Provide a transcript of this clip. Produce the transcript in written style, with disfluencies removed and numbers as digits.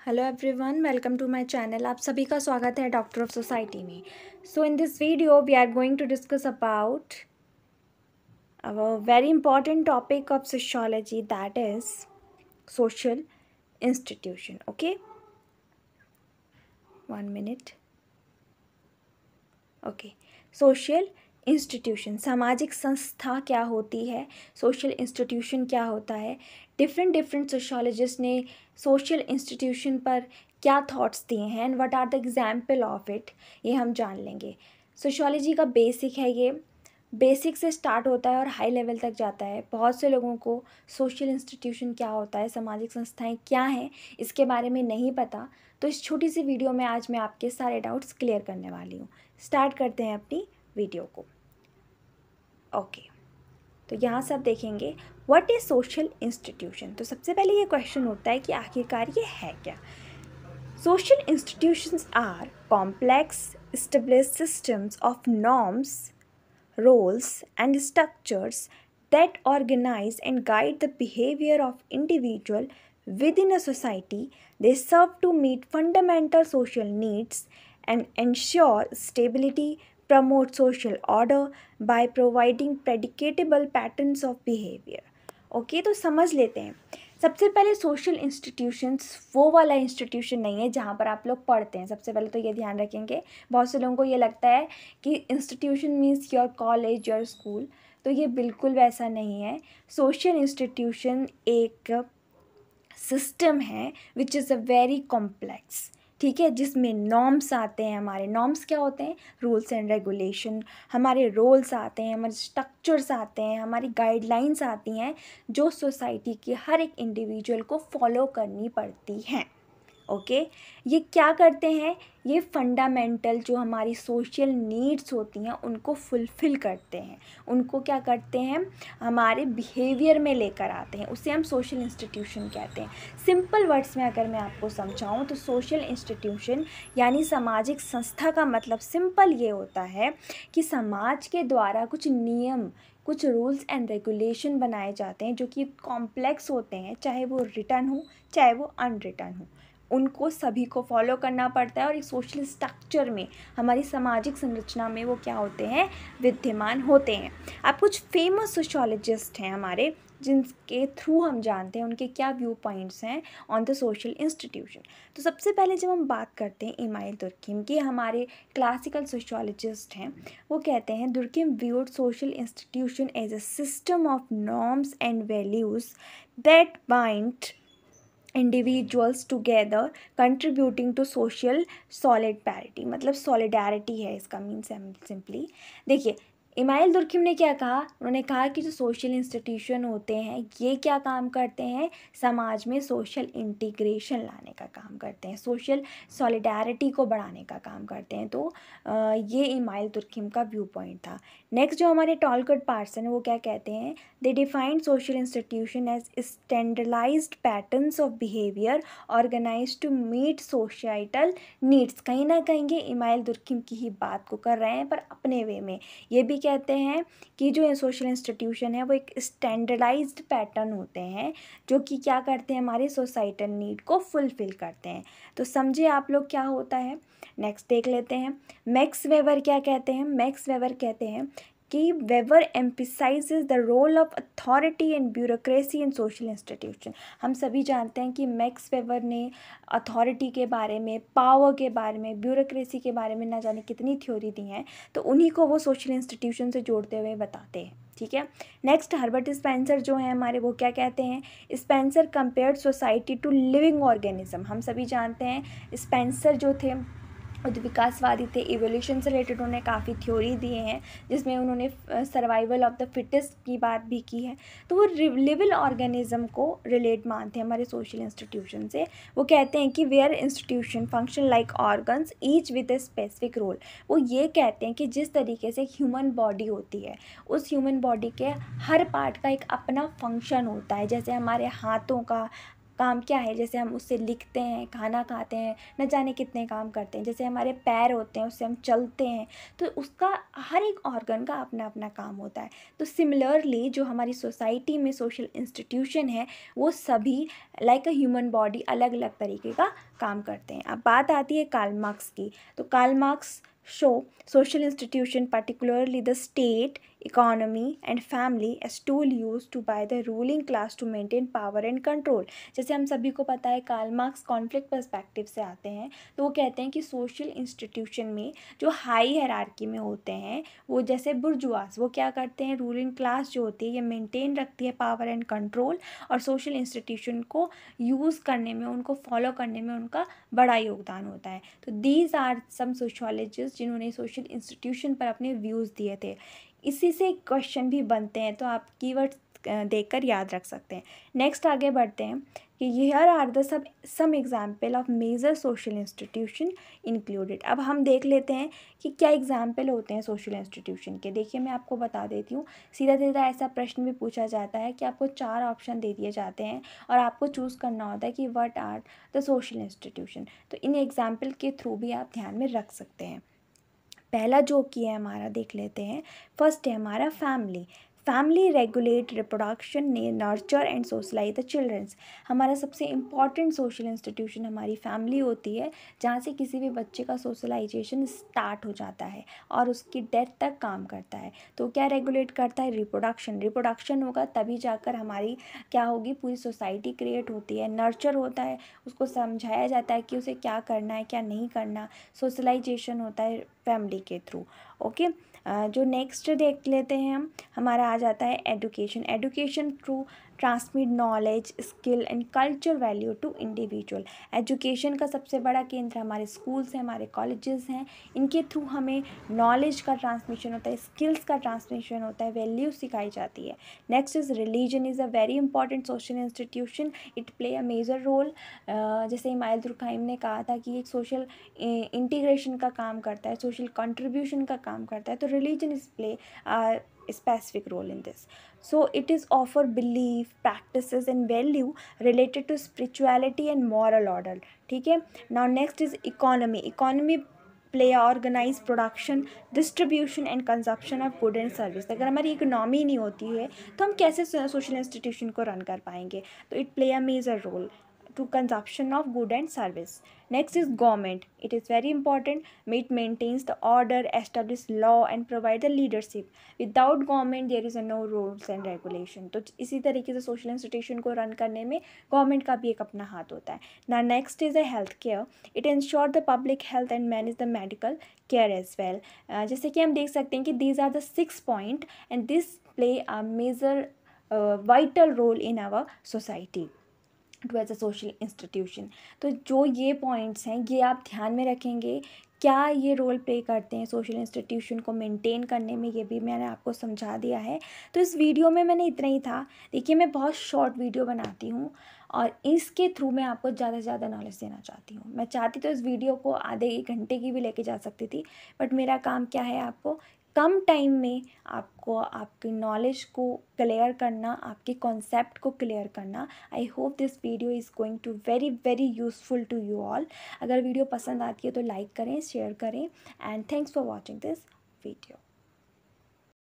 Hello everyone, welcome to my channel. आप सभी का स्वागत है डॉक्टर ऑफ सोसाइटी में। So in this video we are going to discuss about our very important topic of sociology, that is social institution. Okay, 1 minute। Okay, social institution, सामाजिक संस्था क्या होती है, सोशल इंस्टीट्यूशन क्या होता है। डिफरेंट सोशियोलॉजिस्ट ने सोशल इंस्टीट्यूशन पर क्या थॉट्स दिए हैं and what are the example of it, ये हम जान लेंगे। सोशियोलॉजी का बेसिक है, ये बेसिक से स्टार्ट होता है और हाई लेवल तक जाता है। बहुत से लोगों को सोशल इंस्टीट्यूशन क्या होता है, सामाजिक संस्थाएं क्या हैं, इसके बारे में नहीं पता। तो इस छोटी सी वीडियो में आज मैं आपके सारे डाउट्स क्लियर करने वाली हूँ। स्टार्ट करते हैं अपनी वीडियो को। ओके, तो यहाँ सब देखेंगे व्हाट इज सोशल इंस्टीट्यूशन। तो सबसे पहले ये क्वेश्चन उठता है कि आखिरकार ये है क्या। Social institutions are complex established systems of norms, roles and structures that organize and guide the behavior of individual within a society. They serve to meet fundamental social needs and ensure stability, promote social order by providing predictable patterns of behavior. Okay, तो समझ लेते हैं। सबसे पहले social institutions वो वाला institution नहीं है जहाँ पर आप लोग पढ़ते हैं। सबसे पहले तो ये ध्यान रखेंगे, बहुत से लोगों को ये लगता है कि institution means your college, your school, तो ये बिल्कुल वैसा नहीं है। सोशल इंस्टीट्यूशन एक सिस्टम है which is a very complex, ठीक है, जिसमें नॉर्म्स आते हैं। हमारे नॉर्म्स क्या होते हैं? Rules and regulation. हमारे रोल्स आते हैं, हमारे स्ट्रक्चर्स आते हैं, हमारी गाइडलाइंस आती हैं जो सोसाइटी के हर एक इंडिविजुअल को फॉलो करनी पड़ती हैं। ओके, ये क्या करते हैं? ये फंडामेंटल जो हमारी सोशल नीड्स होती हैं उनको फुलफ़िल करते हैं, उनको क्या करते हैं? हमारे बिहेवियर में लेकर आते हैं, उसे हम सोशल इंस्टीट्यूशन कहते हैं। सिंपल वर्ड्स में अगर मैं आपको समझाऊं तो सोशल इंस्टीट्यूशन यानी सामाजिक संस्था का मतलब सिंपल ये होता है कि समाज के द्वारा कुछ नियम, कुछ रूल्स एंड रेगुलेशन बनाए जाते हैं जो कि कॉम्प्लेक्स होते हैं, चाहे वो रिटन हो चाहे वो अनरिटन हो, उनको सभी को फॉलो करना पड़ता है और एक सोशल स्ट्रक्चर में, हमारी सामाजिक संरचना में वो क्या होते हैं? विद्यमान होते हैं। अब कुछ फेमस सोशियोलॉजिस्ट हैं हमारे जिनके थ्रू हम जानते हैं उनके क्या व्यू पॉइंट्स हैं ऑन द सोशल इंस्टीट्यूशन। तो सबसे पहले जब हम बात करते हैं इमाइल दुर्किम की, हमारे क्लासिकल सोशियोलॉजिस्ट हैं, वो कहते हैं Durkheim viewed social institution as a system of norms and values that bind individuals together contributing to social solidarity. मतलब सॉलिडैरिटी है इसका मीन्स सिंपली। देखिए, इमाइल दुर्किम ने क्या कहा? उन्होंने कहा कि जो सोशल इंस्टीट्यूशन होते हैं ये क्या काम करते हैं? समाज में सोशल इंटीग्रेशन लाने का काम करते हैं, सोशल सॉलिडैरिटी को बढ़ाने का काम करते हैं। तो ये इमाइल दुर्किम का व्यू पॉइंट था। नेक्स्ट जो हमारे टॉलकोट पार्सन है वो क्या कहते हैं? They defined social institution as standardised patterns of behaviour organised to meet societal needs. कहीं ना कहीं ये इमाइल दुर्किम की ही बात को कर रहे हैं पर अपने वे में। ये भी कहते हैं कि जो सोशल इंस्टीट्यूशन है वो एक स्टैंडर्डाइज्ड पैटर्न होते हैं जो कि क्या करते हैं? हमारे सोसाइटल नीड को फुलफ़िल करते हैं। तो समझे आप लोग क्या होता है। नेक्स्ट देख लेते हैं, मैक्स वेबर क्या कहते हैं? मैक्स वेबर कहते हैं कि Weber emphasises the role of authority and bureaucracy in social institution. हम सभी जानते हैं कि मैक्स वेबर ने अथॉरिटी के बारे में, पावर के बारे में, ब्यूरोक्रेसी के बारे में ना जाने कितनी थ्योरी दी हैं, तो उन्हीं को वो सोशल इंस्टीट्यूशन से जोड़ते हुए बताते हैं। ठीक है, नेक्स्ट हर्बर्ट स्पेंसर जो है हमारे, वो क्या कहते हैं? Spencer compared society to living organism. हम सभी जानते हैं स्पेंसर जो थे विकासवादी थे, इवोल्यूशन से रिलेटेड उन्होंने काफ़ी थ्योरी दिए हैं जिसमें उन्होंने सर्वाइवल ऑफ द फिटेस्ट की बात भी की है। तो वो लिविंग ऑर्गेनिज्म को रिलेट मानते हैं हमारे सोशल इंस्टीट्यूशन से। वो कहते हैं कि where institution function like organs each with a specific role. वो ये कहते हैं कि जिस तरीके से ह्यूमन बॉडी होती है उस ह्यूमन बॉडी के हर पार्ट का एक अपना फंक्शन होता है। जैसे हमारे हाथों का, काम क्या है, जैसे हम उससे लिखते हैं, खाना खाते हैं, न जाने कितने काम करते हैं, जैसे हमारे पैर होते हैं उससे हम चलते हैं, तो उसका हर एक ऑर्गन का अपना अपना काम होता है। तो सिमिलरली जो हमारी सोसाइटी में सोशल इंस्टीट्यूशन है वो सभी लाइक अ ह्यूमन बॉडी अलग अलग तरीके का काम करते हैं। अब बात आती है कार्ल मार्क्स की। तो Karl Marx show social institution, particularly the state, economy and family, as tool used to by the ruling class to maintain power and control। जैसे हम सभी को पता है कार्ल मार्क्स कॉन्फ्लिक्ट पर्सपेक्टिव से आते हैं, तो वो कहते हैं कि सोशल इंस्टीट्यूशन में जो हाई हायरार्की में होते हैं वो जैसे बुर्जुआस, वो क्या करते हैं, रूलिंग क्लास जो होती है ये मेंटेन रखती है पावर एंड कंट्रोल, और सोशल इंस्टीट्यूशन को यूज़ करने में, उनको फॉलो करने में उनका बड़ा योगदान होता है। तो दीज आर सम सोशियोलॉजिस्ट जिन्होंने सोशल इंस्टीट्यूशन पर अपने व्यूज़ दिए थे। इसी से क्वेश्चन भी बनते हैं, तो आप कीवर्ड्स देखकर याद रख सकते हैं। नेक्स्ट आगे बढ़ते हैं कि here are the some example of major social institution included. अब हम देख लेते हैं कि क्या एग्जाम्पल होते हैं सोशल इंस्टीट्यूशन के। देखिए मैं आपको बता देती हूँ, सीधा सीधा ऐसा प्रश्न भी पूछा जाता है कि आपको 4 ऑप्शन दे दिए जाते हैं और आपको चूज़ करना होता है कि what are the social institution. तो इन एग्जाम्पल के थ्रू भी आप ध्यान में रख सकते हैं। पहला जो कि है हमारा, देख लेते हैं। फर्स्ट है हमारा family. Family regulate reproduction, nurture and socialize the childrens. हमारा सबसे इम्पॉर्टेंट सोशल इंस्टीट्यूशन हमारी फैमिली होती है, जहाँ से किसी भी बच्चे का सोशलाइजेशन स्टार्ट हो जाता है और उसकी डेथ तक काम करता है। तो क्या रेगुलेट करता है, रिप्रोडक्शन। रिप्रोडक्शन होगा तभी जाकर हमारी क्या होगी, पूरी सोसाइटी क्रिएट होती है। नर्चर होता है, उसको समझाया जाता है कि उसे क्या करना है क्या नहीं करना। सोशलाइजेशन होता है फैमिली के थ्रू। ओके, जो नेक्स्ट देख लेते हैं हम, हमारा आ जाता है education. Education through transmit knowledge, skill and culture value to individual. Education का सबसे बड़ा केंद्र हमारे स्कूल्स हैं, हमारे कॉलेजेस हैं। इनके थ्रू हमें नॉलेज का ट्रांसमिशन होता है, स्किल्स का ट्रांसमिशन होता है, वैल्यू सिखाई जाती है। Next is religion is a very important social institution, it play a major role. जैसे इमाइल दुर्कheim ने कहा था कि एक सोशल इंटीग्रेशन का काम करता है, सोशल कंट्रीब्यूशन का काम करता है। तो religion is play specific role in this. So it is offer belief, practices and value related to spirituality and moral order. ठीक है। Now next is economy. Economy play organize production, distribution and consumption of good and service. अगर हमारी economy नहीं होती है तो हम कैसे सोशल इंस्टीट्यूशन को रन कर पाएंगे। तो it play a major role to consumption of good and service. Next is government. It is very important. It maintains the order, establish law and provide the leadership. Without government there is no rules and regulation. तो इसी तरीके से social institution को run करने में government का भी एक अपना हाथ होता है ना। Next is a health care. It ensure the public health and manage the medical care as well. जैसे कि हम देख सकते हैं कि these are the 6 point and this play a major vital role in our society to as a social institution. तो जो ये पॉइंट्स हैं ये आप ध्यान में रखेंगे, क्या ये रोल प्ले करते हैं सोशल इंस्टीट्यूशन को मेंटेन करने में, ये भी मैंने आपको समझा दिया है। तो इस वीडियो में मैंने इतना ही था। देखिए मैं बहुत शॉर्ट वीडियो बनाती हूँ और इसके थ्रू मैं आपको ज़्यादा से ज़्यादा नॉलेज देना चाहती हूँ। मैं चाहती तो इस वीडियो को आधे 1 घंटे की भी लेके जा सकती थी, बट मेरा काम क्या है, आपको कम टाइम में आपको आपकी नॉलेज को क्लियर करना, आपके कॉन्सेप्ट को क्लियर करना। I hope this video is going to very very useful to you all. अगर वीडियो पसंद आती है तो लाइक करें, शेयर करें and thanks for watching this video.